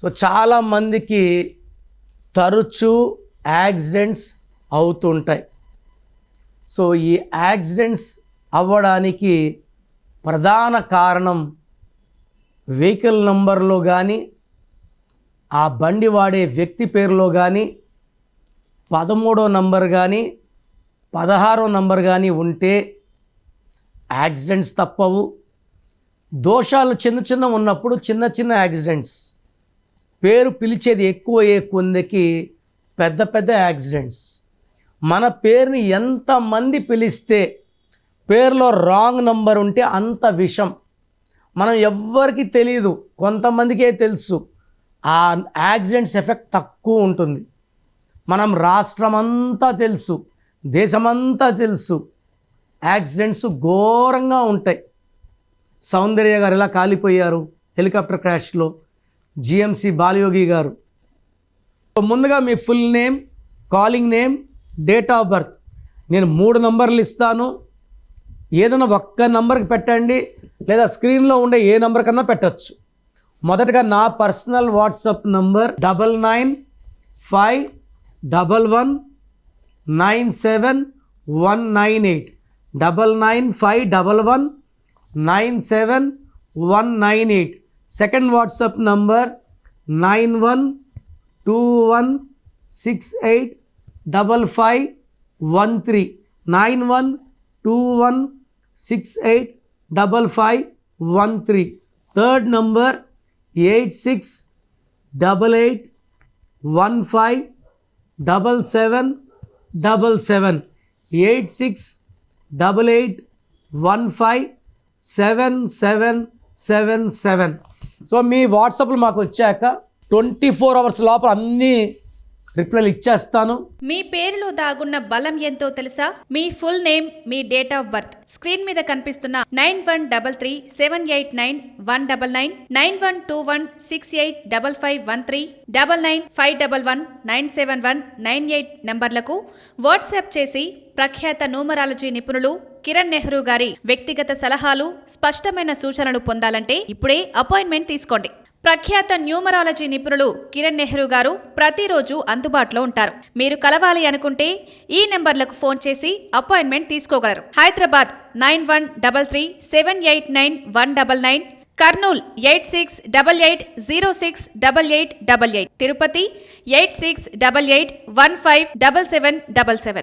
So చాలామందికి తరచూ accidents అవుతుంటాయి. సో ఈ యాక్సిడెంట్స్ అవ్వడానికి ప్రధాన కారణం వెహికల్ నంబర్లో కానీ, ఆ బండి వాడే వ్యక్తి పేరులో కానీ, 13వ నంబర్ కానీ 16వ నంబర్ కానీ ఉంటే యాక్సిడెంట్స్ తప్పవు. దోషాలు చిన్న ఉన్నప్పుడు చిన్న యాక్సిడెంట్స్, పేరు పిలిచేది ఎక్కువ కొందికి పెద్ద యాక్సిడెంట్స్. మన పేరుని ఎంతమంది పిలిస్తే పేరులో రాంగ్ నంబర్ ఉంటే అంత విషం. మనం ఎవ్వరికి తెలియదు, కొంతమందికే తెలుసు. ఆ యాక్సిడెంట్స్ ఎఫెక్ట్ తక్కువ ఉంటుంది. మనం రాష్ట్రమంతా తెలుసు, దేశమంతా తెలుసు, యాక్సిడెంట్స్ ఘోరంగా ఉంటాయి. సౌందర్య గారు ఎలా కాలిపోయారు హెలికాప్టర్ క్రాష్లో, జిఎంసి బాలయోగి గారు. ముందుగా మీ full name, calling name, date of birth. నేను 3 నంబర్లు ఇస్తాను, ఏదైనా ఒక్క నంబర్కి పెట్టండి, లేదా స్క్రీన్లో ఉండే ఏ నంబర్ కన్నా పెట్టచ్చు. మొదటగా నా personal WhatsApp number 9951197198 9951197198. Second WhatsApp number 9121685513 9121685513. Third number 8688157777 8688157777. So మీ వాట్సాప్లో మాకు వచ్చాక 24 అవర్స్ లోపల అన్నీ రిప్లైలు ఇచ్చేస్తాను. మీ పేరులో దాగున్న బలం ఎంతో తెలుసా? మీ ఫుల్ నేమ్, మీ డేట్ ఆఫ్ బర్త్. స్క్రీన్ మీద కనిపిస్తున్న 9133789199 9121685513 9951197198 నంబర్లకు వాట్సాప్ చేసి ప్రఖ్యాత న్యూమరాలజీ నిపుణులు కిరణ్ నెహ్రూ గారి వ్యక్తిగత సలహాలు, స్పష్టమైన సూచనలు పొందాలంటే ఇప్పుడే అపాయింట్మెంట్ తీసుకోండి. ప్రఖ్యాత న్యూమరాలజీ నిపుణులు కిరణ్ నెహ్రూ గారు ప్రతిరోజు అందుబాటులో ఉంటారు. మీరు కలవాలి అనుకుంటే ఈ నెంబర్లకు ఫోన్ చేసి అపాయింట్మెంట్ తీసుకోగలరు. హైదరాబాద్ 9133789199, కర్నూల్ 8688068888, తిరుపతి 8688157777.